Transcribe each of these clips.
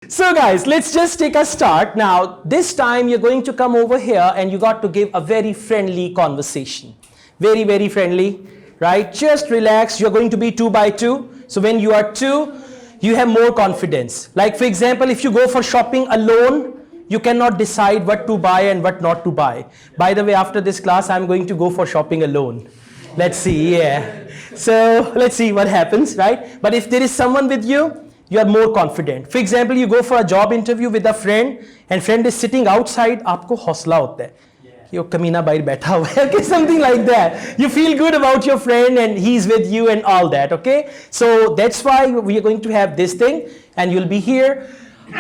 So guys, let's just take a start. Now, this time you're going to come over here and you got to give a very friendly conversation. Very, very friendly, right? Just relax. You're going to be 2 by 2. So when you are 2, you have more confidence. Like for example, if you go for shopping alone, you cannot decide what to buy and what not to buy. By the way, after this class, I'm going to go for shopping alone. Let's see, yeah. So let's see what happens, right? But if there is someone with you, you are more confident. For example, you go for a job interview with a friend and friend is sitting outside, आपको हौसला होता है कि वो कमीना बाहर बैठा हुआ है, okay, something like that. You feel good about your friend and he's with you and all that, okay? So that's why we are going to have this thing and you'll be here.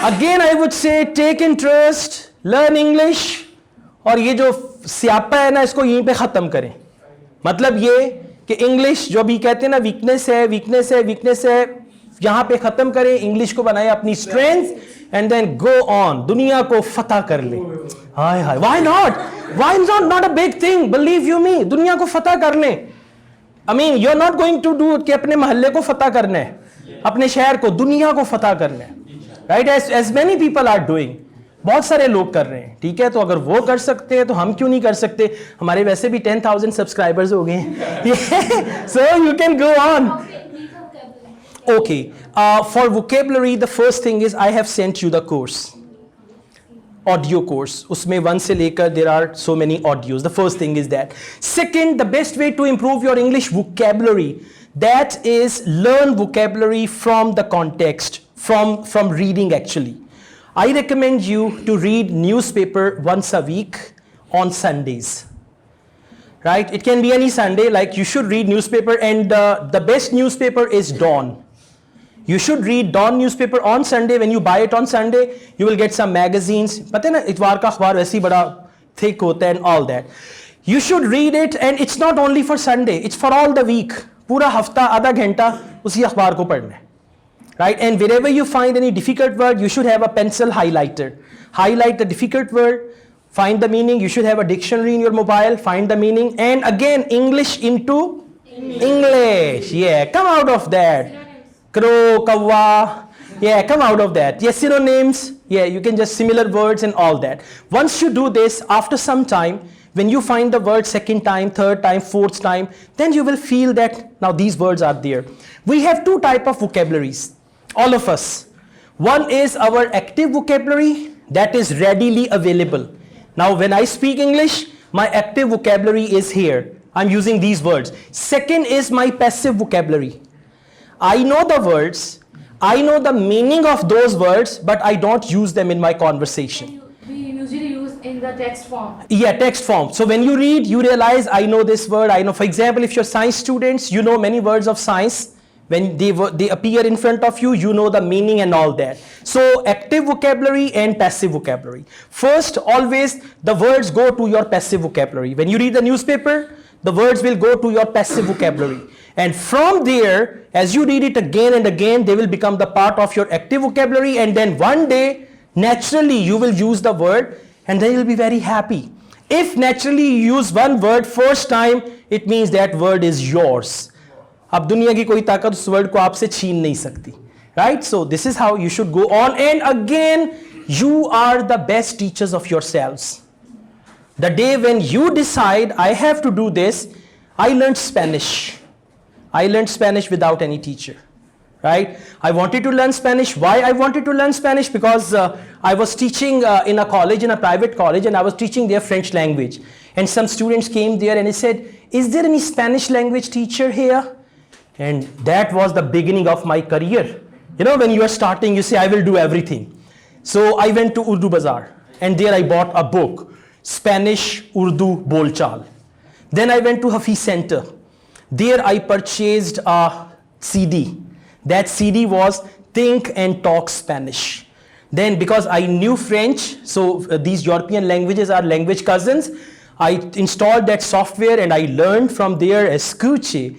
Again, I would say take interest, learn English, और ये जो स्यापा है ना इसको यहीं पे ख़त्म करें. मतलब ये कि इंग्लिश जो भी कहते हैं ना वीकनेस है यहाँ पे खत्म करें, इंग्लिश को बनाए अपनी strength and then go on, दुनिया को फतह कर ले. Hi hi, why not a big thing, believe you me, दुनिया को फतह कर ले. I mean you are not going to do कि अपने मोहल्ले को फतह करना है, अपने शहर को, दुनिया को फतह करना है, right? As many people are doing, बहुत सारे लोग कर रहे हैं, ठीक है? तो अगर वो कर सकते हैं तो हम क्यों नहीं कर सकते? हमारे वैसे भी 10,000 सब्सक्राइबर्स हो गए हैं. So you can go on. Okay, for vocabulary, the first thing is I have sent you the course, audio course. उसमें 1 से लेकर there are so many audios. The first thing is that. Second, the best way to improve your English vocabulary, that is learn vocabulary from the context, from reading actually. I recommend you to read newspaper once a week on Sundays. Right? It can be any Sunday, like you should read newspaper, and the best newspaper is Dawn. You should read Dawn newspaper on Sunday. When you buy it on Sunday, you will get some magazines. पता है ना इतवार का अखबार वैसे ही बड़ा thick होता है and all that. You should read it, and it's not only for Sunday. It's for all the week. पूरा हफ्ता आधा घंटा उसी अखबार को पढ़ना है. Right? And wherever you find any difficult word, you should have a pencil highlighter. Highlight the difficult word. Find the meaning. You should have a dictionary in your mobile. Find the meaning. And again, English into English. Yeah, come out of that. Crow, kawa. Yeah, come out of that. Yeah, synonyms. Yeah, you can just similar words and all that. Once you do this, after some time, when you find the word second time, third time, fourth time, then you will feel that now these words are there. We have 2 types of vocabularies, all of us. One is our active vocabulary that is readily available. Now, when I speak English, my active vocabulary is here. I'm using these words. Second is my passive vocabulary. I know the words, I know the meaning of those words, but I don't use them in my conversation. We usually use in the text form. Yeah, text form. So when you read, you realize I know this word, I know. For example, if you're science students, you know many words of science. When they appear in front of you, you know the meaning and all that. So active vocabulary and passive vocabulary. First, always the words go to your passive vocabulary. When you read the newspaper, the words will go to your passive vocabulary. And from there, as you read it again and again, they will become the part of your active vocabulary. And then one day, naturally, you will use the word and then you'll be very happy. If naturally you use one word first time, it means that word is yours. अब दुनिया की कोई ताकत उस word को आपसे छीन नहीं सकती, right? So this is how you should go on. And again, you are the best teachers of yourselves. The day when you decide I have to do this, I learned Spanish. I learned Spanish without any teacher, right? I wanted to learn Spanish. Why I wanted to learn Spanish? Because I was teaching in a college, in a private college, and I was teaching their French language. And some students came there and they said, is there any Spanish language teacher here? And that was the beginning of my career. You know, when you are starting, you say, I will do everything. So I went to Urdu Bazaar and there I bought a book, Spanish Urdu Bolchal. Then I went to Hafiz Center. There I purchased a CD. That CD was Think and Talk Spanish. Then because I knew French, so these European languages are language cousins, I installed that software and I learned from there escuche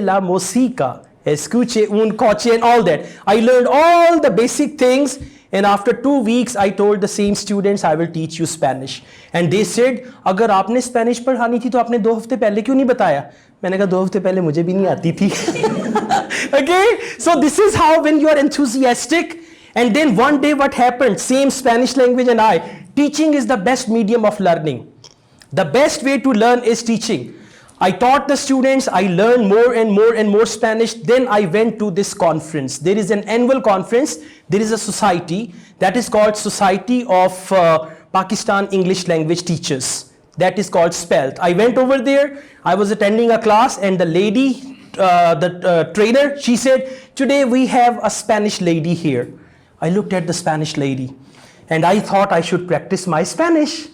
la música, escuche un coche and all that. I learned all the basic things, and after 2 weeks I told the same students I will teach you Spanish. And they said, अगर आपने Spanish पढ़ानी थी तो आपने 2 हफ्ते पहले क्यों नहीं बताया? मैंने कहा 2 हफ्ते पहले मुझे भी नहीं आती थी. Okay, so this is how when you are enthusiastic And then one day what happened, same Spanish language and I, teaching is the best medium of learning. The best way to learn is teaching. I taught the students, I learned more and more and more Spanish. Then I went to this conference. There is an annual conference. There is a society that is called Society of Pakistan English Language Teachers. That is called SPELT. I went over there. I was attending a class and the lady, the trainer, she said, today we have a Spanish lady here. I looked at the Spanish lady and I thought I should practice my Spanish.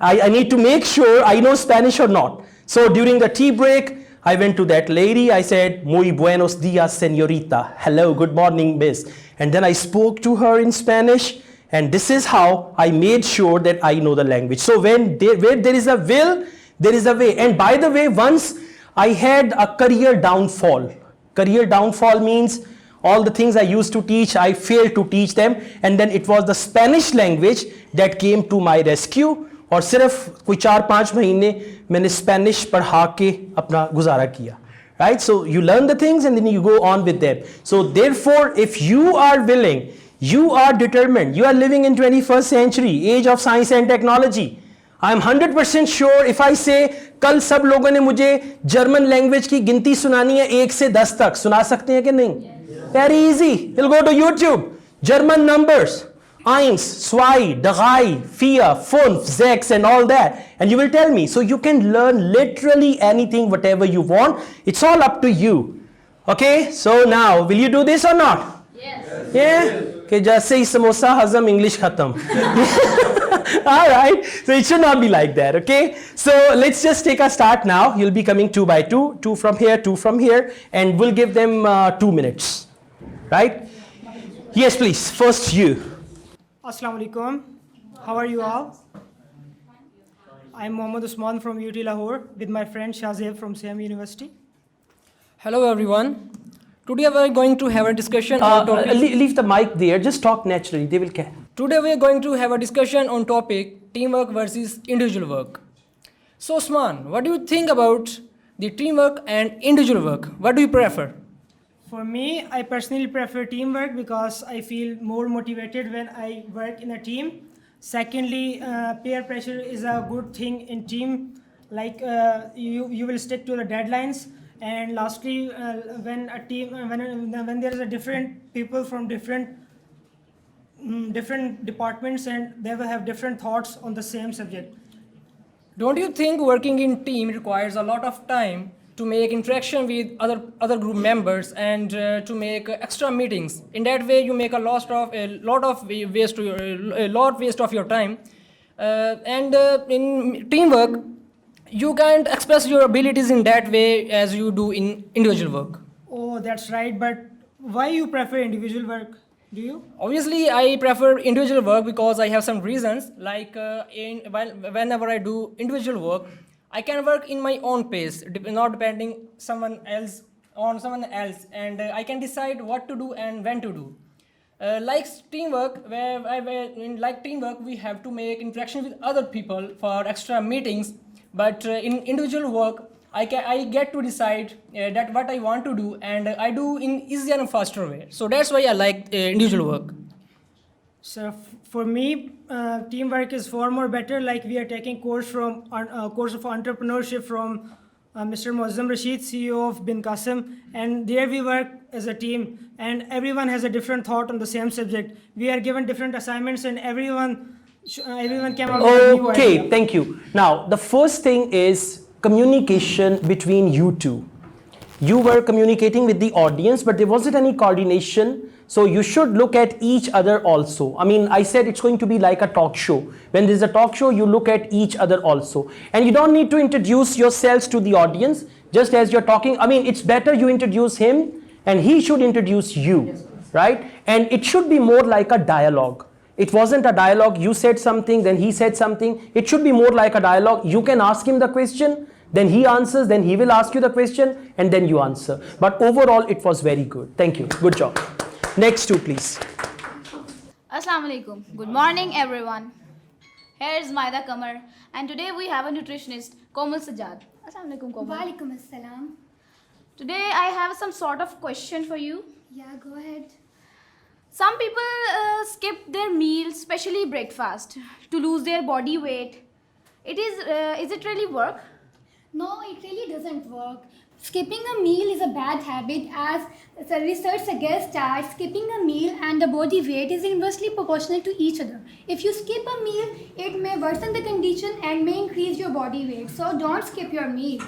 I need to make sure I know Spanish or not. So during the tea break, I went to that lady. I said, muy buenos dias, señorita. Hello, good morning, miss. And then I spoke to her in Spanish. And this is how I made sure that I know the language. So where there is a will, there is a way. And by the way, once I had a career downfall. Career downfall means all the things I used to teach, I failed to teach them. And then it was the Spanish language that came to my rescue. और सिर्फ कोई 4-5 महीने मैंने Spanish पढ़ा के अपना गुजारा किया, right? So you learn the things and then you go on with them. So therefore, if you are willing, you are determined, you are living in 21st century, age of science and technology. I am 100% sure if I say कल सब लोगों ने मुझे German language की गिनती सुनानी है 1 से 10 तक, सुना सकते हैं कि नहीं? Very easy. You'll go to YouTube. German numbers. Eins, zwei, drei, vier, fünf, sechs and all that. And you will tell me. So you can learn literally anything, whatever you want. It's all up to you. Okay? So now, will you do this or not? Yes. Yeah? Okay, just say samosa hazam, English khatam. Alright. So it should not be like that. Okay? So let's just take a start now. You'll be coming 2 by 2. 2 from here, 2 from here. And we'll give them 2 minutes. Right? Yes, please. First you. Assalamu alaikum. How are you all? I'm Mohammad Usman from UT Lahore with my friend Shazib from same university. Hello everyone. Today we are going to have a discussion on topic. Leave the mic there. Just talk naturally. They will care. Today we are going to have a discussion on topic teamwork versus individual work. So Usman, what do you think about the teamwork and individual work? What do you prefer? For me, I personally prefer teamwork because I feel more motivated when I work in a team. Secondly, peer pressure is a good thing in team. Like you will stick to the deadlines. And lastly, when a team, when there is a different people from different departments and they will have different thoughts on the same subject. Don't you think working in team requires a lot of time to make interaction with other group members and to make extra meetings? In that way, you make a lot waste of your time. In teamwork, you can't express your abilities in that way as you do in individual work. Oh, that's right. But why you prefer individual work? Do you? Obviously, I prefer individual work because I have some reasons. Like whenever I do individual work, I can work in my own pace, not depending on someone else, and I can decide what to do and when to do. Like teamwork, like teamwork, we have to make interaction with other people for extra meetings. But in individual work, I get to decide that what I want to do, and I do in easier and faster way. So that's why I like individual work. So for me, teamwork is far more better. Like we are taking course of entrepreneurship from Mr. Muazzam Rashid, CEO of Bin Qasim, and there we work as a team, and everyone has a different thought on the same subject. We are given different assignments, and everyone came up with a new idea. Okay, thank you. Now, the first thing is communication between you two. You were communicating with the audience, but there wasn't any coordination. So you should look at each other also. I mean, I said it's going to be like a talk show. When there's a talk show, you look at each other also. And you don't need to introduce yourselves to the audience just as you're talking. I mean, it's better you introduce him and he should introduce you, right? And it should be more like a dialogue. It wasn't a dialogue. You said something, then he said something. It should be more like a dialogue. You can ask him the question, then he answers, then he will ask you the question, and then you answer. But overall, it was very good. Thank you. Good job. Next two, please. Assalamu alaikum. Good morning, everyone. Here is Maida Kamar, and today we have a nutritionist, Komal Sajjad. Assalamu alaikum, Komal. Walaikum assalam. Today I have some sort of question for you. Yeah, go ahead. Some people skip their meals, especially breakfast, to lose their body weight. Is it really work? No, it really doesn't work. Skipping a meal is a bad habit, as the research suggests that skipping a meal and the body weight is inversely proportional to each other. If you skip a meal, it may worsen the condition and may increase your body weight. So don't skip your meal.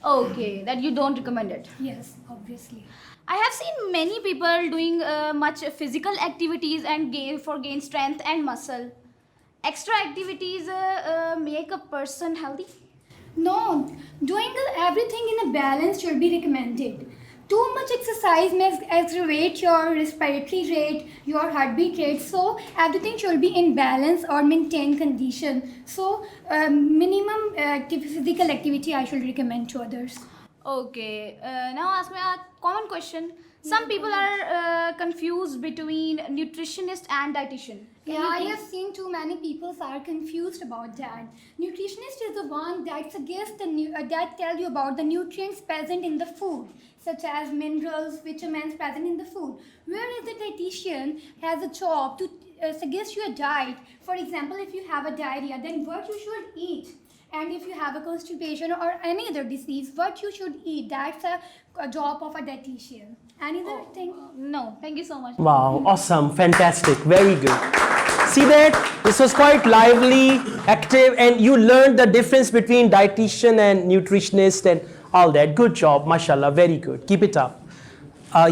Okay, that you don't recommend it. Yes, obviously. I have seen many people doing much physical activities and gain strength and muscle. Extra activities make a person healthy. No, doing everything in a balance should be recommended. Too much exercise may aggravate your respiratory rate, your heartbeat rate, so everything should be in balance or maintain condition. So minimum physical activity I should recommend to others. Okay, now ask me a common question. Some people are confused between nutritionist and dietitian. Can Yeah, you I please- have seen too many people are confused about that. Nutritionist is the one that suggests that tell you about the nutrients present in the food, such as minerals, vitamins present in the food. Whereas the dietitian has a job to suggest you a diet. For example, if you have a diarrhea, then what you should eat. And if you have a constipation or any other disease, what you should eat. That's a job of a dietitian. Any other thing? No, thank you so much. Wow, awesome, fantastic, very good. See that? This was quite lively, active, and you learned the difference between dietitian and nutritionist and all that. Good job, mashallah, very good. Keep it up.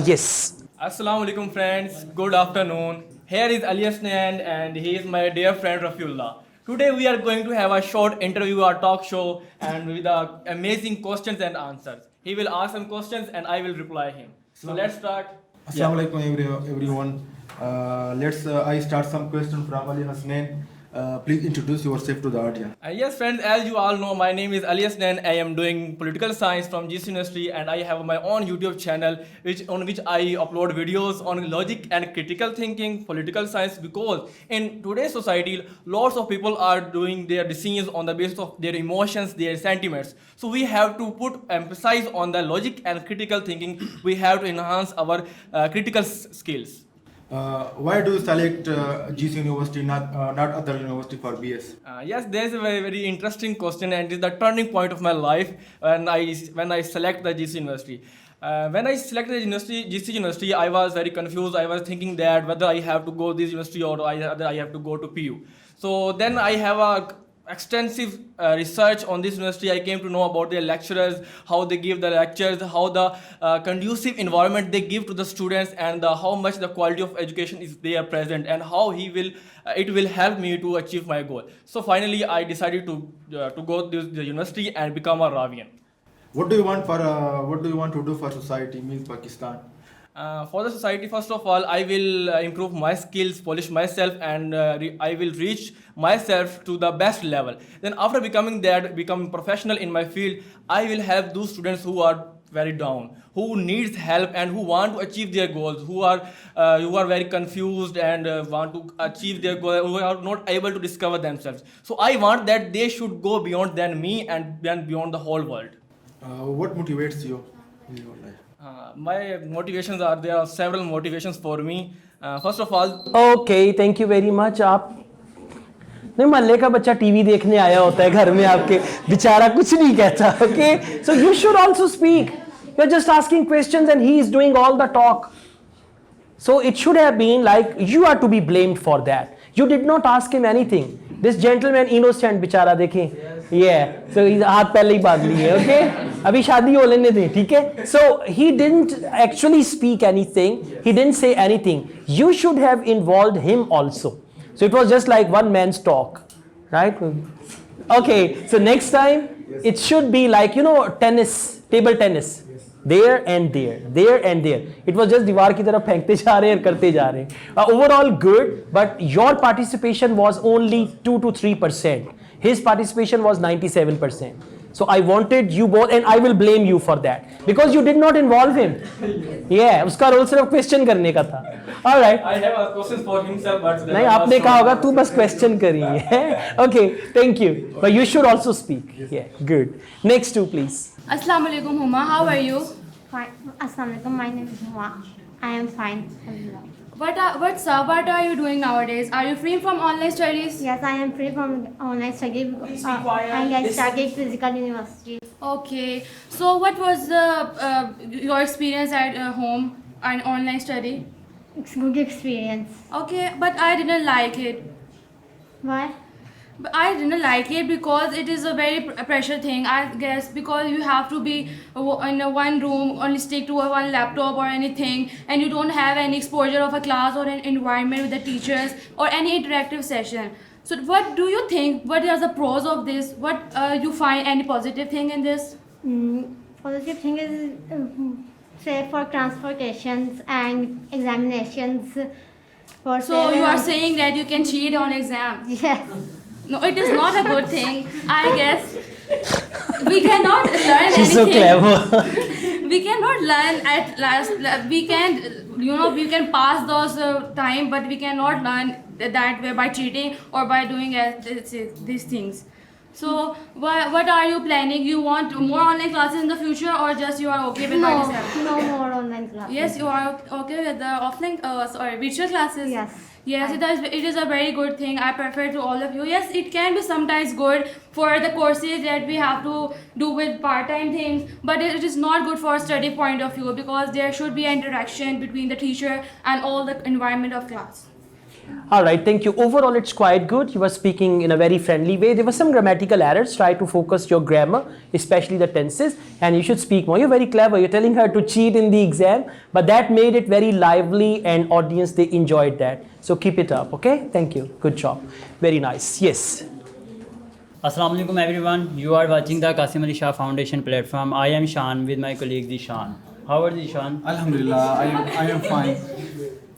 Yes. Assalamu alaikum friends, good afternoon. Here is Alias Nayan and he is my dear friend Rafiullah. Today we are going to have a short interview or talk show and with amazing questions and answers. He will ask some questions and I will reply him. So let's start. Assalamu alaikum everyone. I start some question from Ali Hasnain. Please introduce yourself to the audience. Yes friends, as you all know, my name is Alias Nayan. I am doing political science from GC University and I have my own YouTube channel on which I upload videos on logic and critical thinking, political science, because in today's society, lots of people are doing their decisions on the basis of their emotions, their sentiments. So we have to put emphasis on the logic and critical thinking. We have to enhance our critical skills. Why do you select GC University, not other university for BS? Yes, there is a very, very interesting question, and it is the turning point of my life when I select the GC University. When I selected the GC University, I was very confused. I was thinking that whether I have to go this university or whether I have to go to PU. So then I have a extensive research on this university. I came to know about their lecturers, how they give the lectures, how the conducive environment they give to the students, and how much the quality of education is there present, and how it will help me to achieve my goal. So finally, I decided to go to the university and become a Ravian. What do you want to do for society, means Pakistan? For the society, first of all, I will improve my skills, polish myself, and I will reach myself to the best level. Then after becoming professional in my field, I will help those students who are very down, who needs help and who want to achieve their goals, who are very confused and want to achieve their goal, who are not able to discover themselves. So I want that they should go beyond than me and then beyond the whole world. What motivates you in your life? My motivations are, there are several motivations for me. First of all, Okay, thank you very much. आप नहीं, मोहल्ले का बच्चा TV देखने आया होता है घर में आपके, बेचारा कुछ नहीं कहता. Okay, so you should also speak. You're just asking questions and he is doing all the talk. So it should have been like you are to be blamed for that. You did not ask him anything. This gentleman innocent बेचारा देखें. Yeah, so हाथ पहले ही बांध लिए. Okay, अभी शादी हो लेने दें, ठीक है? So he didn't actually speak anything. He didn't say anything. You should have involved him also. So it was just like one man's talk, right? Okay, so next time it should be like, you know, tennis, table tennis. There and there, there and there. It was just दीवार की तरफ फेंकते जा रहे हैं, करते जा रहे हैं. Overall good, but your participation was only 2 to 3%. His participation was 97%. So I wanted you both, and I will blame you for that because you did not involve him. Yeah, उसका रोल सिर्फ question करने का था. All right. I have a question for himself, but नहीं, आपने कहा होगा तू बस क्वेश्चन करिए. Okay, thank you. But you should also speak. Yeah, good. Next two, please. Assalamu alaikum, Huma. How are you? Fine. Assalamualaikum. My name is Huma. I am fine. Alhamdulillah. What are you doing nowadays? Are you free from online studies? Yes, I am free from online study Please be quiet. and I Listen. studied physical university. Okay. So what was the your experience at home and online study? It's good experience. Okay, but I didn't like it. Why? But I didn't like it because it is a very pressure thing, I guess, because you have to be in a one room, only stick to a one laptop or anything, and you don't have any exposure of a class or an environment with the teachers or any interactive session. So what do you think? What are the pros of this? What you find any positive thing in this? Positive thing is say for transportations and examinations. For So you are saying that you can cheat on exams? yes. No, it is not a good thing. I guess we cannot learn She's so anything. clever. We cannot learn at last. We can, we can pass those time, but we cannot learn that way by cheating or by doing these things. So, what are you planning? You want more online classes in the future, or just you are okay with No, 97? no more online classes. Yes, you are okay with the offline, virtual classes. Yes. Yes, it is a very good thing. I prefer to all of you. Yes, it can be sometimes good for the courses that we have to do with part-time things, but it is not good for study point of view because there should be interaction between the teacher and all the environment of class. All right, thank you. Overall, it's quite good. You were speaking in a very friendly way. There were some grammatical errors. Try to focus your grammar, especially the tenses, and you should speak more. You're very clever. You're telling her to cheat in the exam, but that made it very lively, and audience, they enjoyed that. So keep it up, okay? Thank you. Good job. Very nice. Yes. Assalamu alaikum everyone. You are watching the Qasim Ali Shah Foundation platform. I am Shan with my colleague Zishan. How are you, Zishan? Alhamdulillah, I am fine.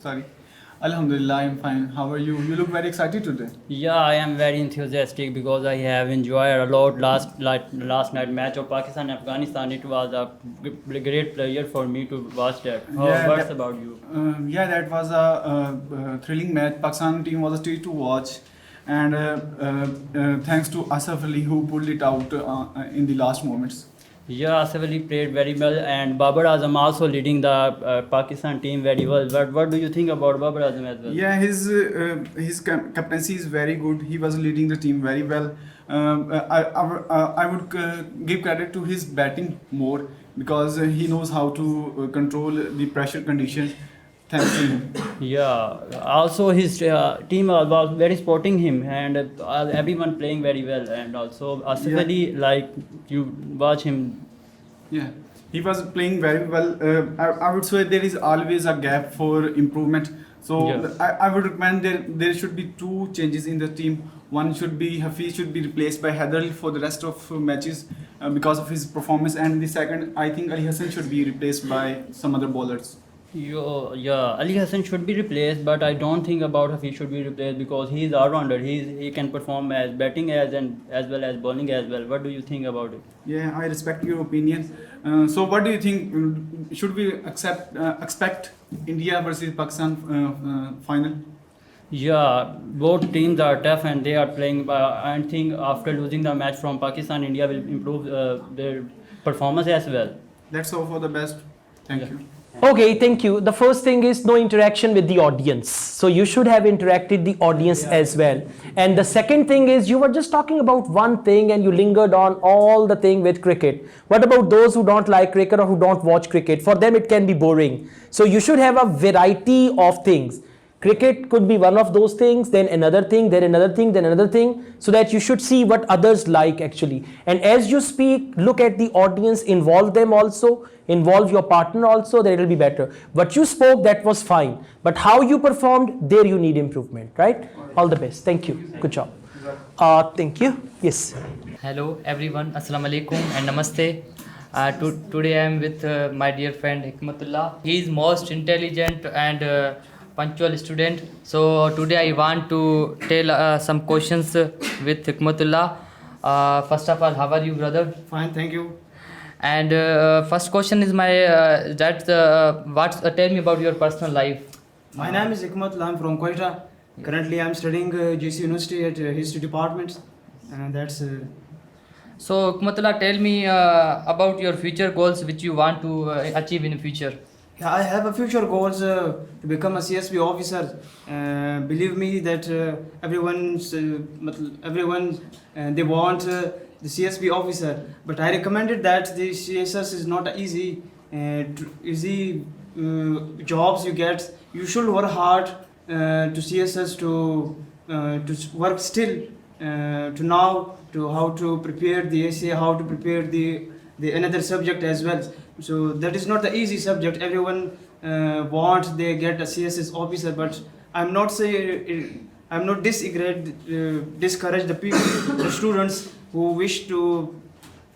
Sorry. Alhamdulillah, I am fine. How are you? You look very excited today. Yeah, I am very enthusiastic because I have enjoyed a lot last night match of Pakistan and Afghanistan. It was a great pleasure for me to watch that. What's about you? Yeah, that was a thrilling match. Pakistan team was a treat to watch, and thanks to Asaf Ali who pulled it out in the last moments. Yeah, Asaf Ali played very well, and Babar Azam also leading the Pakistan team very well. What do you think about Babar Azam as well? Yeah, his captaincy is very good. He was leading the team very well. I would give credit to his batting more because he knows how to control the pressure conditions. Thanks to him. Yeah, also his team was very supporting him, and everyone playing very well, and also Asif Ali, like you watch him. Yeah, he was playing very well. I would say there is always a gap for improvement. So Yeah. I would recommend there should be two changes in the team. One should be Hafiz should be replaced by Haider for the rest of matches because of his performance, and the second, I think Ali Hassan should be replaced by some other bowlers. Yeah, Ali Hassan should be replaced, but I don't think about Hafiz should be replaced because he is all-rounder. He can perform as batting as well as bowling as well. What do you think about it? Yeah, I respect your opinion. So what do you think? Should we expect India versus Pakistan final? Yeah, both teams are tough and they are playing. I think after losing the match from Pakistan, India will improve their performance as well. Let's hope for the best. Thank you. Okay, thank you. The first thing is no interaction with the audience. So you should have interacted the audience as well. And the second thing is you were just talking about one thing and you lingered on all the thing with cricket. What about those who don't like cricket or who don't watch cricket? For them it can be boring. So you should have a variety of things. Cricket could be one of those things, then another thing, then another thing, then another thing, so that you should see what others like actually. And as you speak, look at the audience, involve them also, involve your partner also, then it will be better. What you spoke, that was fine. But how you performed, there you need improvement, right? All the best. Thank you. Good job. Thank you. Yes. Hello everyone, Assalamu alaikum and Namaste. Today I am with my dear friend Hikmatullah. He is most intelligent and punctual student. So today I want to tell some questions with Hikmatullah. First of all, how are you, brother? Fine, thank you. And first question is tell me about your personal life. My name is Hikmatullah. I'm from Quetta. Currently, I'm studying GC University at History Department, and that's. So Hikmatullah, tell me about your future goals which you want to achieve in the future. I have a future goals to become a CSP officer. Believe me that everyone they want the CSP officer, but I recommended that the CSS is not easy jobs you get. You should work hard to CSS to work still to now to how to prepare the essay, how to prepare the another subject as well. So that is not the easy subject. Everyone want they get a CSS officer, but I'm not discourage the people, the students who wish to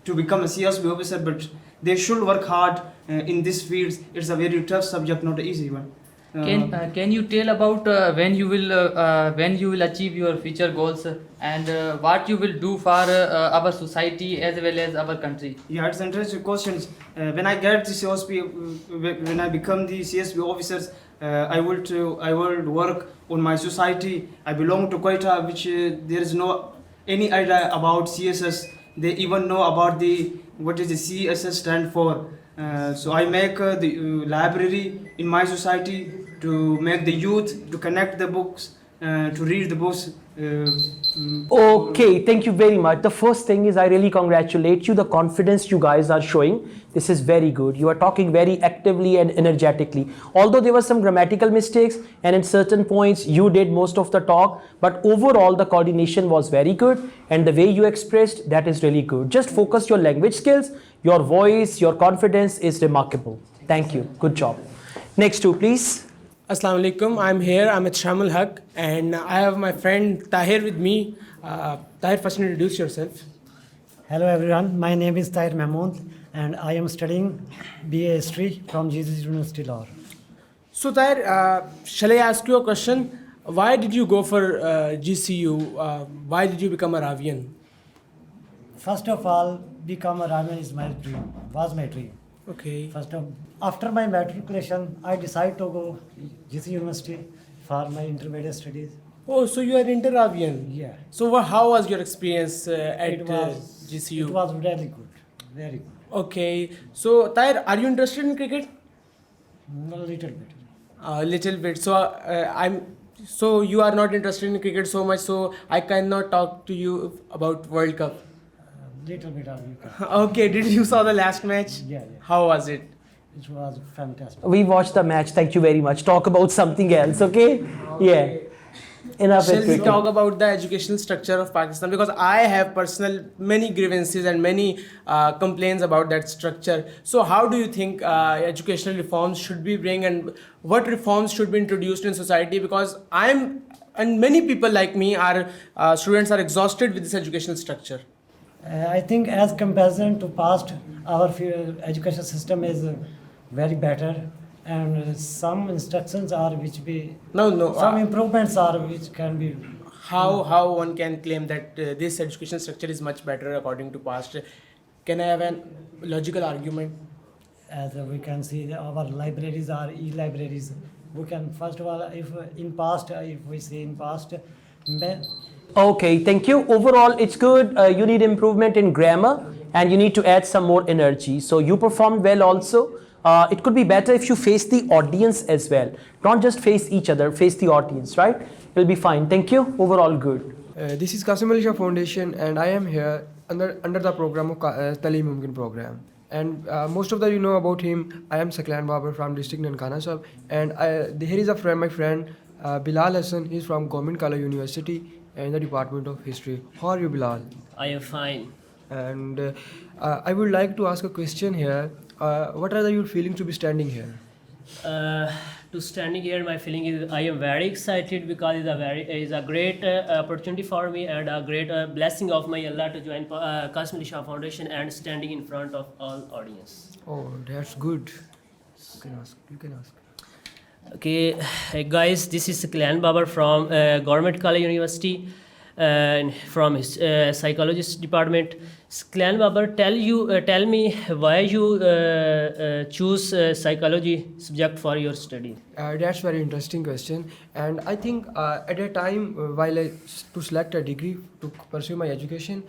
become a CSP officer, but they should work hard in this field. It's a very tough subject, not an easy one. Can you tell about when you will achieve your future goals and what you will do for our society as well as our country? Yeah, it's interesting questions. When I get the CSP, when I become the CSP officers, I will work on my society. I belong to Quetta, which there is no any idea about CSS. They even know about what is the CSS stand for. So I make the library in my society to make the youth to connect the books, to read the books. Okay, thank you very much. The first thing is I really congratulate you. The confidence you guys are showing, this is very good. You are talking very actively and energetically. Although there were some grammatical mistakes and in certain points you did most of the talk, but overall the coordination was very good and the way you expressed, that is really good. Just focus your language skills, your voice, your confidence is remarkable. Thank you. Good job. Next two, please. Assalamu alaikum. I'm here. I'm at Shamul Haq, and I have my friend Tahir with me. Tahir, first introduce yourself. Hello everyone. My name is Tahir Mahmood, and I am studying BA History from Jesus University Law. So Tahir, shall I ask you a question? Why did you go for GCU? Why did you become a Ravian? First of all, become a Ravian is my dream. Was my dream. Okay. After my matriculation, I decided to go GC University for my intermediate studies. Oh, so you are inter-Ravian? Yeah. So how was your experience at GCU? It was really good, very good. Okay. So Tahir, are you interested in cricket? A little bit. A little bit. So So you are not interested in cricket so much. So I cannot talk to you about World Cup. Little bit of you. Okay. Did you saw the last match? Yeah. How was it? It was fantastic. We watched the match. Thank you very much. Talk about something else, okay? Yeah. Enough. Shall we talk about the educational structure of Pakistan? Because I have many grievances and many complaints about that structure. So how do you think educational reforms should be bring and what reforms should be introduced in society? Because and many people like me students are exhausted with this educational structure. I think as comparison to past, our education system is very better, and some instructions are which be some improvements are which can be. How one can claim that this education structure is much better according to past? Can I have a logical argument? As we can see, our libraries are e-libraries. We can first of all, if we see in past. Okay, thank you. Overall, it's good. You need improvement in grammar and you need to add some more energy. So you performed well also. It could be better if you face the audience as well. Don't just face each other, face the audience, right? You'll be fine. Thank you. Overall, good. This is Qasim Ali Shah Foundation and I am here under the program of Talim Mumkin program. And most of you know about him. I am Saklan Babar from district Nankana Sahib. And here is my friend Bilal Hassan. He's from Government College University in the Department of History. How are you, Bilal? I am fine. And I would like to ask a question here. What are you feeling to be standing here? To standing here, my feeling is I am very excited because it's a great opportunity for me and a great blessing of my Allah to join Qasim Ali Shah Foundation and standing in front of all audience. Oh, that's good. You can ask. Okay, guys, this is Saklan Babar from Government College University from his psychologist department. Saklan Babar, tell me why you choose psychology subject for your study. That's very interesting question, and I think at a time while to select a degree to pursue my education,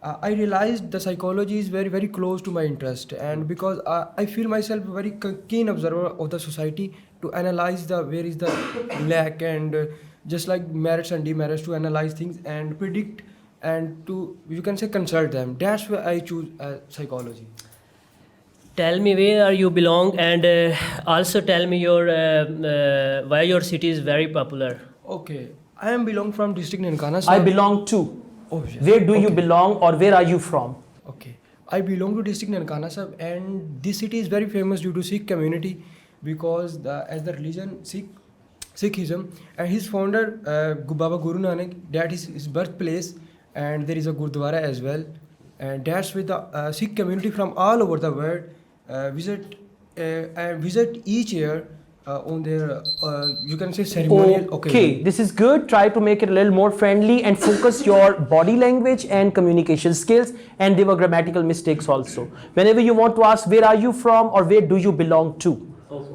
I realized the psychology is very, very close to my interest, and because I feel myself a very keen observer of the society to analyze the where is the lack and just like merits and demerits to analyze things and predict and to you can say consult them. That's why I choose psychology. Tell me where you belong, and also tell me your why your city is very popular. Okay, I am belong from district Nankana. I belong too. Oh, yes. Where do you belong, or where are you from? Okay, I belong to district Nankana Sahib, and this city is very famous due to Sikh community because as the religion Sikhism, and his founder Baba Guru Nanak, that is his birthplace, and there is a Gurdwara as well, and that's with the Sikh community from all over the world visit each year on their you can say ceremonial occasion. Okay, this is good. Try to make it a little more friendly and focus your body language and communication skills, and there were grammatical mistakes also. Whenever you want to ask where are you from or where do you belong to,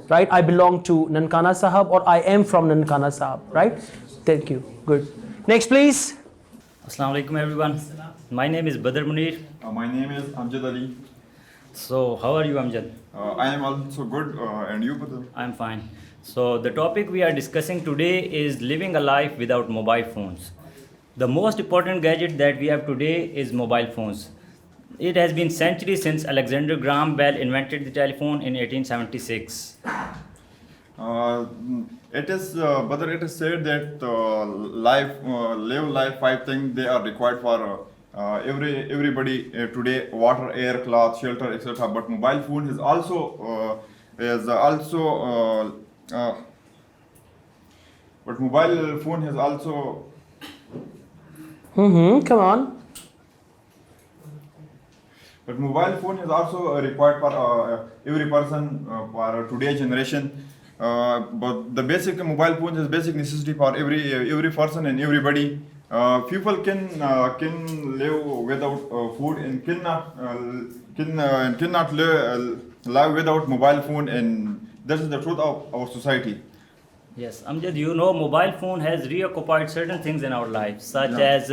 right? I belong to Nankana Sahib or I am from Nankana Sahib, right? Thank you. Good. Next, please. Assalamu alaikum everyone. My name is Badr Munir. My name is Amjad Ali. So how are you, Amjad? I am also good, and you, Badr? I'm fine. So the topic we are discussing today is living a life without mobile phones. The most important gadget that we have today is mobile phones. It has been centuries since Alexander Graham Bell invented the telephone in 1876. It is, Badr, it is said that live life, 5 things they are required for everybody today: water, air, cloth, shelter, etc. But mobile phone is also but mobile phone has also Come on. But mobile phone is also required for every person for today's generation. But the basic mobile phone is basic necessity for every person and everybody. People can live without food and cannot live without mobile phone, and that is the truth of our society. Yes, Amjad, you know, mobile phone has reoccupied certain things in our lives, such as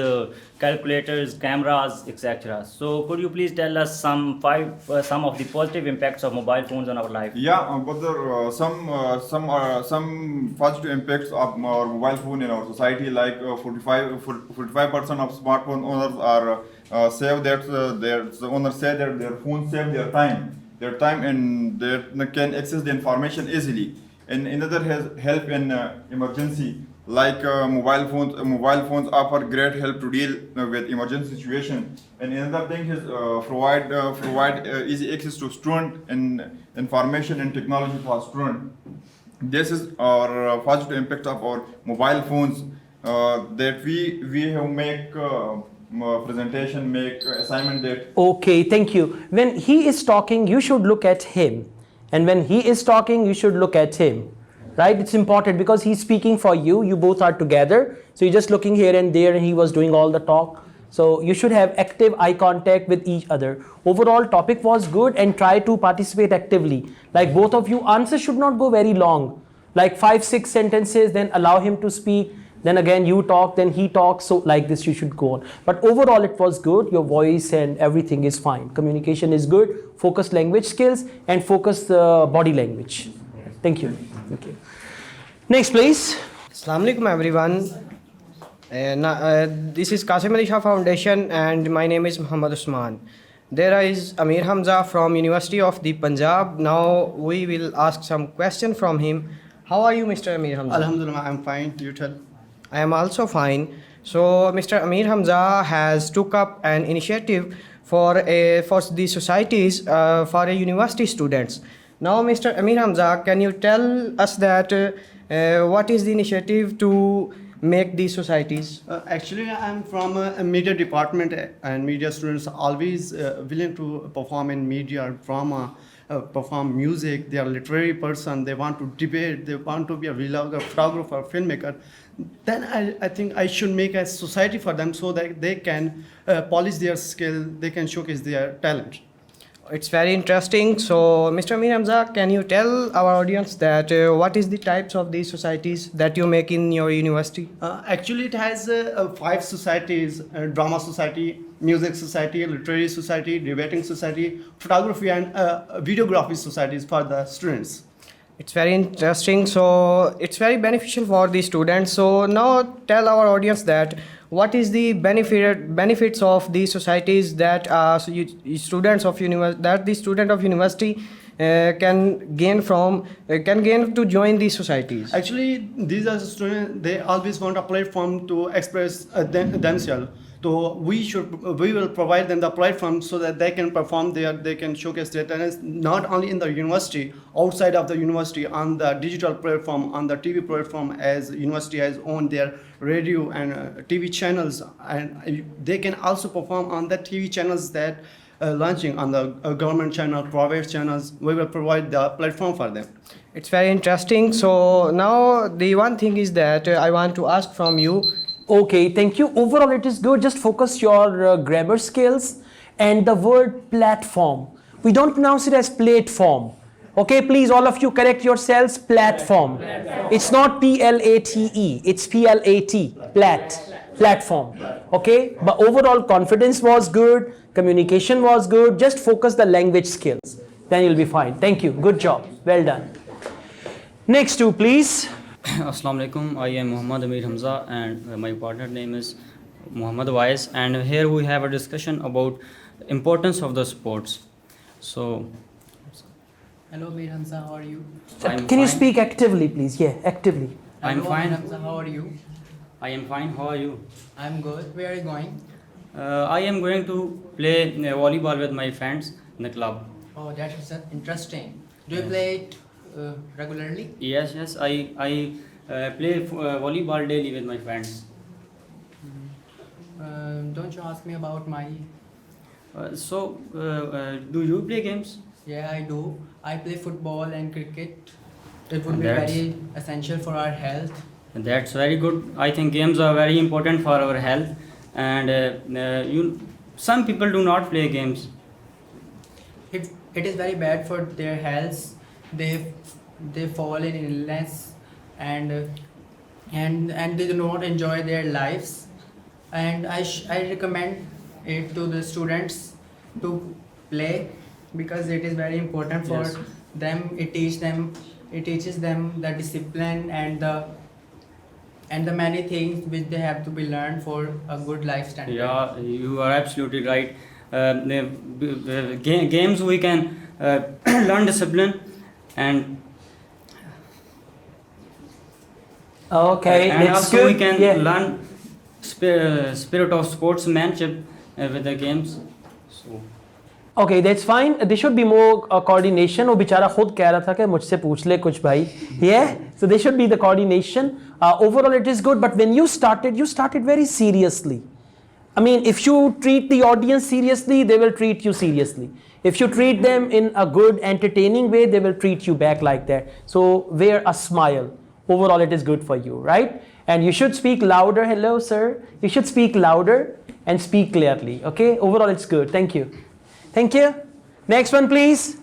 calculators, cameras, etc. So, could you please tell us some of the positive impacts of mobile phones on our life? Yeah, but there are some positive impacts of our mobile phone in our society. Like 45% of smartphone owners are save that their owners say that their phones save their time, and they can access the information easily. And another has help in emergency, like mobile phones offer great help to deal with emergency situation. And another thing is provide easy access to student and information and technology for student. This is our positive impact of our mobile phones, that we have make presentation, make assignment that. Okay, thank you. When he is talking, you should look at him. And when he is talking, you should look at him, right? It's important because he's speaking for you. You both are together. So you're just looking here and there, and he was doing all the talk. So you should have active eye contact with each other. Overall topic was good, and try to participate actively. Like both of you, answers should not go very long. Like 5-6 sentences, then allow him to speak. Then again you talk, then he talks. So like this you should go on. But overall it was good. Your voice and everything is fine. Communication is good. Focus language skills and focus body language. Thank you. Thank you. Next please. Assalamu alaikum everyone. This is Qasim Ali Shah Foundation and my name is Muhammad Usman. There is Amir Hamza from University of the Punjab. Now we will ask some question from him. How are you, Mr. Amir Hamza? Alhamdulillah, I'm fine. You tell. I am also fine. So Mr. Amir Hamza has took up an initiative for the societies for a university students. Now Mr. Amir Hamza, can you tell us that what is the initiative to make these societies? Actually, I'm from a media department, and media students are always willing to perform in media or drama, perform music. They are literary person. They want to debate. They want to be a vlogger, photographer, filmmaker. Then I think I should make a society for them so that they can polish their skill. They can showcase their talent. It's very interesting. So, Mr. Amir Hamza, can you tell our audience that what is the types of these societies that you make in your university? Actually, it has 5 societies: drama society, music society, literary society, debating society, photography, and videography societies for the students. It's very interesting. So it's very beneficial for the students. So now tell our audience that what is the benefits of these societies that students of the student of university can gain to join these societies. Actually, these are students. They always want a platform to express themselves. So we will provide them the platform so that they can perform they can showcase their talents not only in the university, outside of the university, on the digital platform, on the TV platform, as university has owned their radio and TV channels, and they can also perform on the TV channels that launching on the government channel, private channels. We will provide the platform for them. It's very interesting. So now the one thing is that I want to ask from you. Okay, thank you. Overall, it is good. Just focus your grammar skills and the word platform. We don't pronounce it as platform. Okay, please, all of you correct yourselves. Platform. It's not P-L-A-T-E. It's P-L-A-T. Platform. Okay, but overall confidence was good. Communication was good. Just focus the language skills. Then you'll be fine. Thank you. Good job. Well done. Next two, please. Assalamu alaikum. I am Muhammad Amir Hamza and my partner name is Muhammad Wais, and here we have a discussion about importance of the sports. So hello Amir Hamza, how are you? Can you speak actively, please? Yeah, actively. I'm Hello, fine. Amir Hamza, how are you? I am fine. How are you? I'm good. Where are you going? I am going to play volleyball with my friends in the club. Oh, that's interesting. Do you play it regularly? Yes. I play volleyball daily with my friends. Don't you ask me about my... Do you play games? Yeah, I do. I play football and cricket. It would be That's- very essential for our health. That's very good. I think games are very important for our health, and some people do not play games. It is very bad for their health. They fall in illness and they do not enjoy their lives. And I recommend it to the students to play because it is very important for Yes. them. It teaches them the discipline and the many things which they have to be learned for a good life standard. Yeah, you are absolutely right. Games we can learn discipline and Okay, and that's also good. we can Yeah. learn spirit of sportsmanship with the games. So Okay, that's fine. There should be more coordination. वो बेचारा खुद कह रहा था कि मुझसे पूछ ले कुछ भाई. Yeah, so there should be the coordination. Overall, it is good. But when you started very seriously. I mean, if you treat the audience seriously, they will treat you seriously. If you treat them in a good, entertaining way, they will treat you back like that. So wear a smile. Overall, it is good for you, right? And you should speak louder. Hello, sir. You should speak louder and speak clearly. Okay. Overall, it's good. Thank you. Thank you. Next one, please.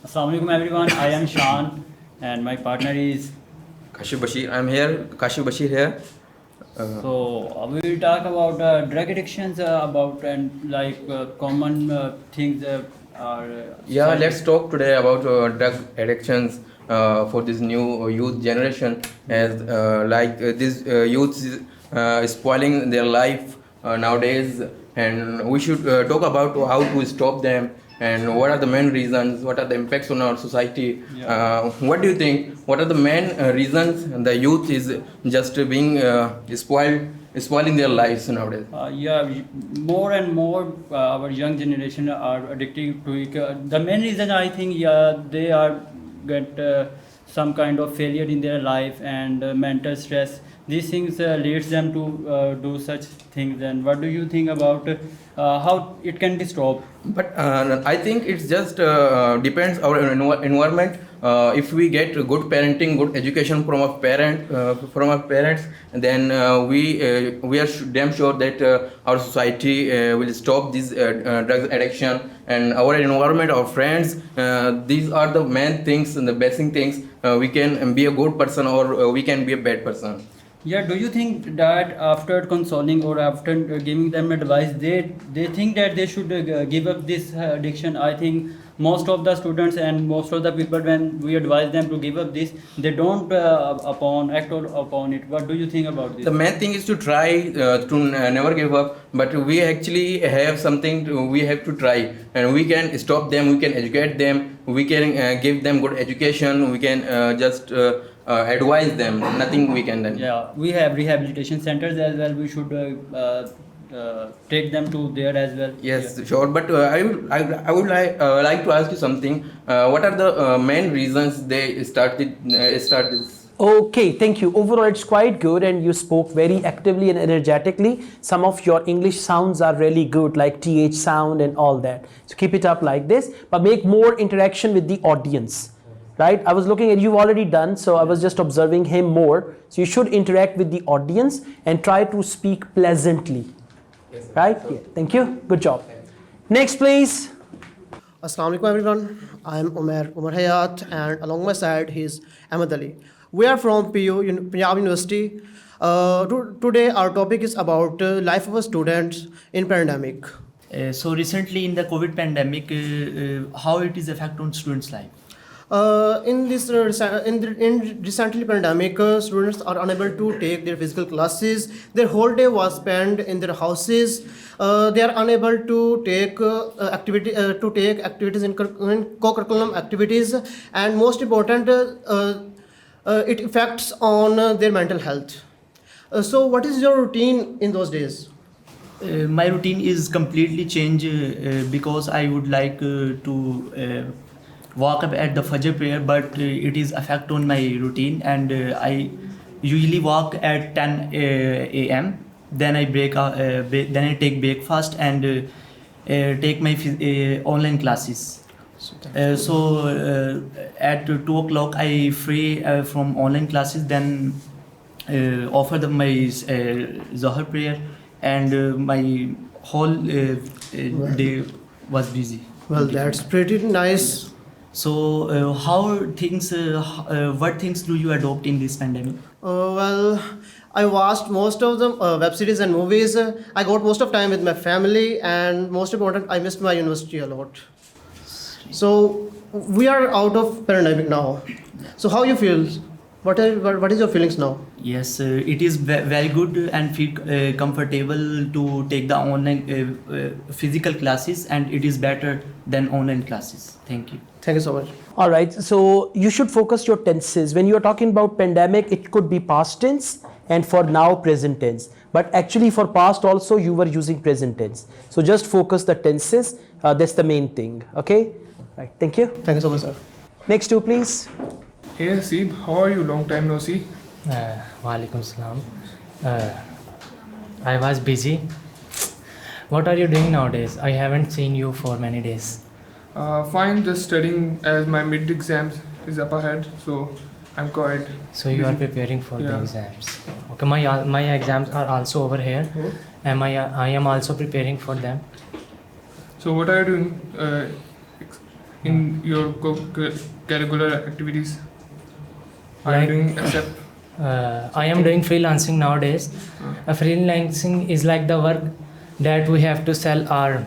Assalamu alaikum everyone. I am Shan and my partner is Kashif Bashir. I'm here. Kashif Bashir here. So we will talk about drug addictions, about and like common things are. Yeah, let's talk today about drug addictions for this new youth generation, as this youth is spoiling their life nowadays, and we should talk about how to stop them and what are the main reasons, what are the impacts on our society. What do you think? What are the main reasons the youth is just being spoiling their lives nowadays? More and more our young generation are addicted to it. The main reason I think they are get some kind of failure in their life and mental stress. These things leads them to do such things. And what do you think about how it can be stopped? But I think it's just depends our environment. if we get good parenting, good education from our parents, then we are damn sure that our society will stop this drug addiction, and our environment, our friends. These are the main things and the basic things. We can be a good person or we can be a bad person. Yeah, do you think that after consoling or after giving them advice, they think that they should give up this addiction? I think most of the students and most of the people, when we advise them to give up this, they don't act upon it. What do you think about this? The main thing is to try to never give up, but we actually have something we have to try, and we can stop them, we can educate them, we can give them good education, we can just advise them. Nothing we can do. Yeah, we have rehabilitation centers as well. We should take them to there as well. Yes, Yeah. sure. But I would like to ask you something. What are the main reasons they started this? Okay, thank you. Overall, it's quite good, and you spoke very actively and energetically. Some of your English sounds are really good, like TH sound and all that. So keep it up like this, but make more interaction with the audience. Right? I was looking at you've already done, so I was just observing him more. So you should interact with the audience and try to speak pleasantly. Yes, right? Yeah. Thank you. Good job. Next, please. Assalamu alaikum everyone. I am Umar Hayat, and along my side is Ahmed Ali. We are from Punjab University. Today our topic is about life of students in pandemic. So recently in the COVID pandemic, how it is affect on students' life? In recently pandemic, students are unable to take their physical classes. Their whole day was spent in their houses. They are unable to take activities in co-curriculum activities, and most important, it affects on their mental health. So, what is your routine in those days? My routine is completely changed because I would like to walk up at the Fajr prayer, but it is affect on my routine, and I usually walk at 10 a.m. Then I then I take breakfast and take my online classes. So at 2 o'clock I free from online classes, then offer them my Zohar prayer, and my whole day was busy. Well, that's pretty nice. So what things do you adopt in this pandemic? Well, I watched most of the web series and movies. I got most of time with my family, and most important, I missed my university a lot. So we are out of pandemic now. So how you feel? What is your feelings now? Yes, it is very good and feel comfortable to take the online physical classes, and it is better than online classes. Thank you. Thank you so much. All right, so you should focus your tenses. When you are talking about pandemic, it could be past tense, and for now present tense. But actually for past also you were using present tense. So just focus the tenses. That's the main thing. Okay. Right. Thank you. Thank you so much, sir. Next two, please. Hey Haseeb, how are you? Long time no see. Walaikum salam. I was busy. What are you doing nowadays? I haven't seen you for many days. Fine, just studying as my mid exams is up ahead, so I'm quite. So you are preparing for the exams. Okay, my exams are also over here, and I am also preparing for them. So what are you doing in your curricular activities? Are you doing except? I am doing freelancing nowadays. Freelancing is like the work that we have to sell our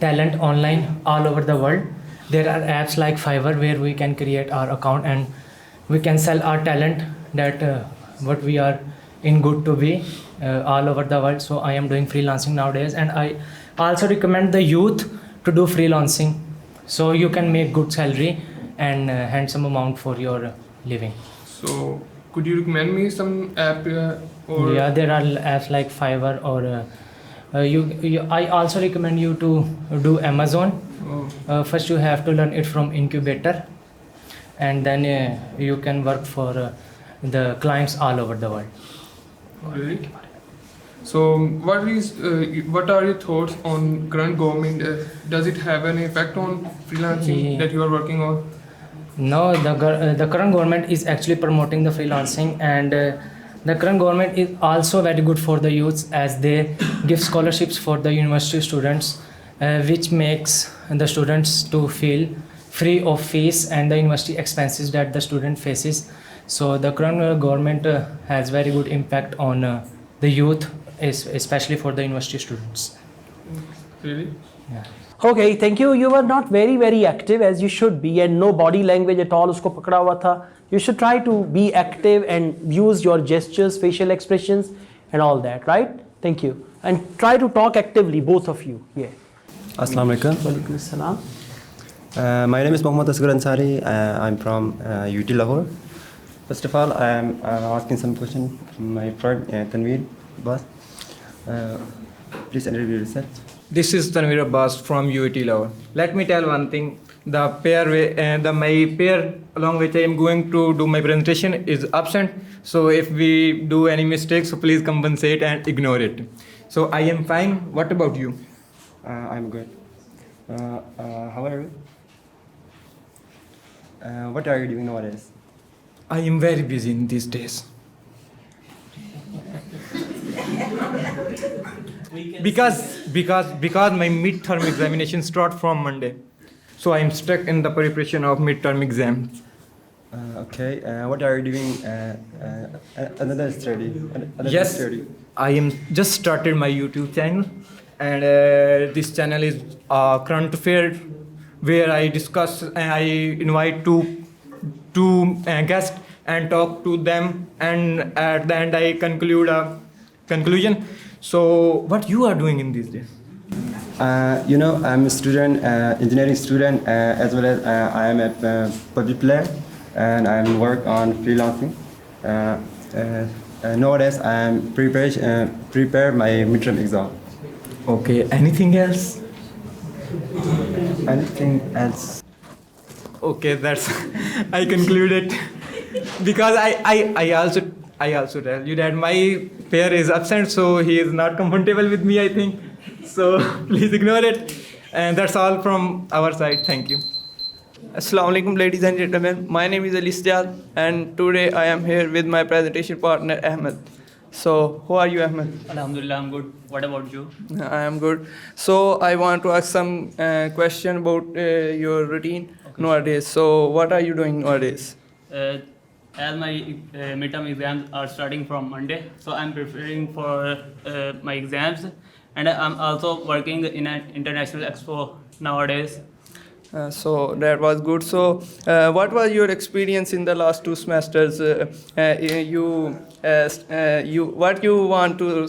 talent online all over the world. There are apps like Fiverr where we can create our account and we can sell our talent, that what we are in good to be all over the world. So I am doing freelancing nowadays, and I also recommend the youth to do freelancing, so you can make good salary and handsome amount for your living. So could you recommend me some app or? Yeah, there are apps like Fiverr, or I also recommend you to do Amazon. First you have to learn it from incubator, and then you can work for the clients all over the world. Really? So what are your thoughts on current government? Does it have any effect on freelancing that you are working on? No, the current government is actually promoting the freelancing, and the current government is also very good for the youths as they give scholarships for the university students, which makes the students to feel free of fees and the university expenses that the student faces. So the current government has very good impact on the youth, especially for the university students. Really? Yeah. Okay, thank you. You were not very active as you should be, and no body language at all. Usko pakda hua tha. You should try to be active and use your gestures, facial expressions, and all that. Right? Thank you. And try to talk actively, both of you. Yeah. Assalamu alaikum. Walaikum assalam. My name is Mohammad Asghar Ansari. I'm from UT Lahore. First of all, I am asking some question from my friend Tanveer Abbas. Please introduce yourself. This is Tanveer Abbas from UT Lahore. Let me tell one thing. The pair my pair along which I am going to do my presentation is absent. So if we do any mistakes, so please compensate and ignore it. So I am fine. What about you? I'm good. How are you? What are you doing nowadays? I am very busy in these days. Because my midterm examination start from Monday, so I am stuck in the preparation of midterm exams. Okay. What are you doing? Another study. Yes, study. I am just started my YouTube channel, and this channel is current affair, where I discuss and I invite two guests and talk to them, and at the end I conclude a conclusion. So what you are doing in these days? I'm a student, engineering student, as well as I am a public player, and I work on freelancing. Nowadays, I am prepare my midterm exam. Okay. Anything else? Anything else? Okay, that's I concluded because I also tell you that my pair is absent, so he is not comfortable with me, I think. So please ignore it. And that's all from our side. Thank you. Assalamu alaikum, ladies and gentlemen. My name is Ali Stial, and today I am here with my presentation partner Ahmed. So, how are you, Ahmed? Alhamdulillah, I'm good. What about you? I am good. So, I want to ask some question about your routine nowadays. So, what are you doing nowadays? As my midterm exams are starting from Monday, so I'm preparing for my exams, and I'm also working in an international expo nowadays. So that was good. So what was your experience in the last 2 semesters? What you want to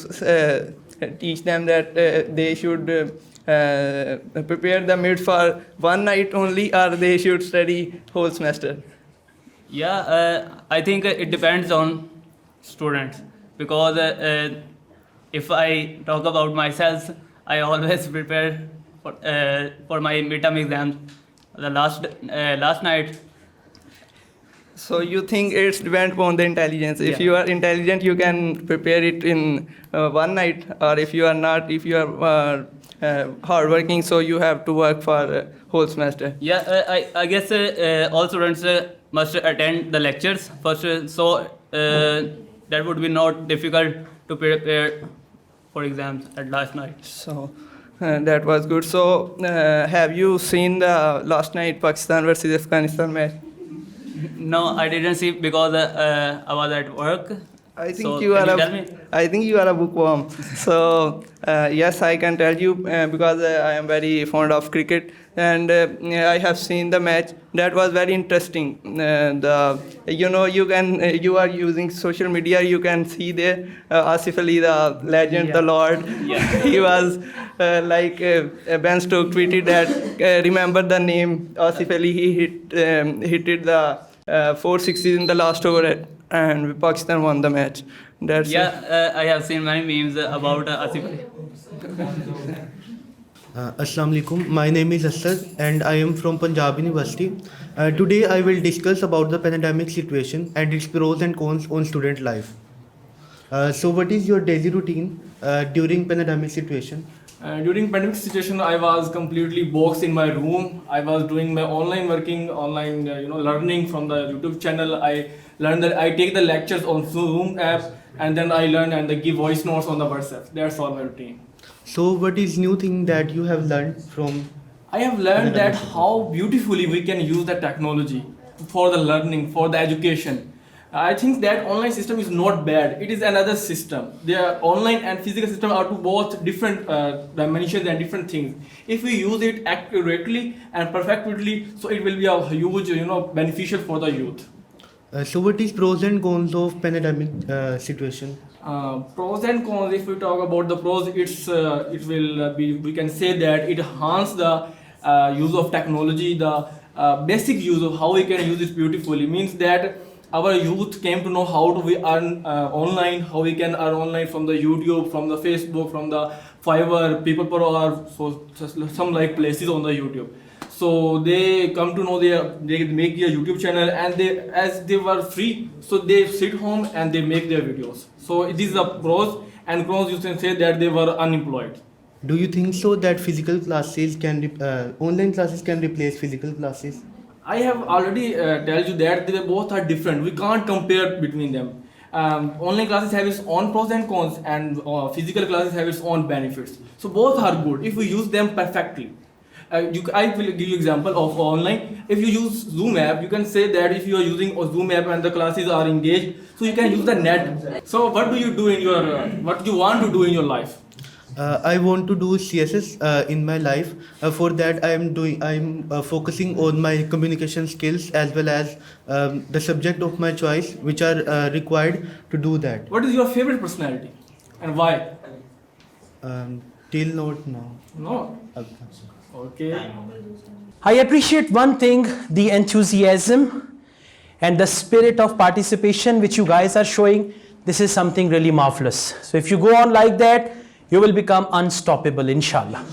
teach them that they should prepare the mid for one night only, or they should study whole semester? Yeah, I think it depends on students, because if I talk about myself, I always prepare for my midterm exams the last night. So you think it's depends on the intelligence. If you are intelligent, you can prepare it in one night, or if you are not, if you are hardworking, so you have to work for whole semester. Yeah, I guess all students must attend the lectures first, so that would be not difficult to prepare for exams at last night. So that was good. So have you seen the last night Pakistan versus Afghanistan match? No, I didn't see because I was at work. I think you are a bookworm. So yes, I can tell you because I am very fond of cricket, and I have seen the match. That was very interesting. You are using social media. You can see there Asif Ali, the legend, the Lord. Yeah. He was Ben Stokes tweeted that remember the name Asif Ali. He hit the 4 sixes in the last over, and Pakistan won the match. That's I have seen many memes about Asif Ali. Assalamu alaikum. My name is Asad and I am from Punjab University. Today I will discuss about the pandemic situation and its pros and cons on student life. So what is your daily routine during pandemic situation? During pandemic situation, I was completely boxed in my room. I was doing my online working, online learning from the YouTube channel. I learned that I take the lectures on Zoom app, and then I learn and I give voice notes on the WhatsApp. That's all my routine. So what is new thing that you have learned from? I have learned that how beautifully we can use the technology for the learning, for the education. I think that online system is not bad. It is another system. Their online and physical system are two both different dimensions and different things. If we use it accurately and perfectly, so it will be a huge, beneficial for the youth. So what is pros and cons of pandemic situation? Pros and cons. If we talk about the pros, it will be, we can say that it enhance the use of technology. The basic use of how we can use it beautifully means that our youth came to know how to we earn online, how we can earn online from the YouTube, from the Facebook, from the Fiverr, People Pro, or so some like places on the YouTube. So they come to know they make their YouTube channel, and as they were free, so they sit home and they make their videos. So these are pros, and cons you can say that they were unemployed. Do you think so that physical classes online classes can replace physical classes? I have already told you that they both are different. We can't compare between them. Online classes have its own pros and cons, and physical classes have its own benefits. So both are good if we use them perfectly. I will give you example of online. If you use Zoom app, you can say that if you are using a Zoom app and the classes are engaged, so you can use the net. So what do you do in your, what do you want to do in your life? I want to do CSS in my life. For that, I'm focusing on my communication skills as well as the subject of my choice, which are required to do that. What is your favorite personality and why? Till not now. No. Okay. I appreciate one thing, the enthusiasm and the spirit of participation which you guys are showing. This is something really marvelous. So if you go on like that, you will become unstoppable, inshallah.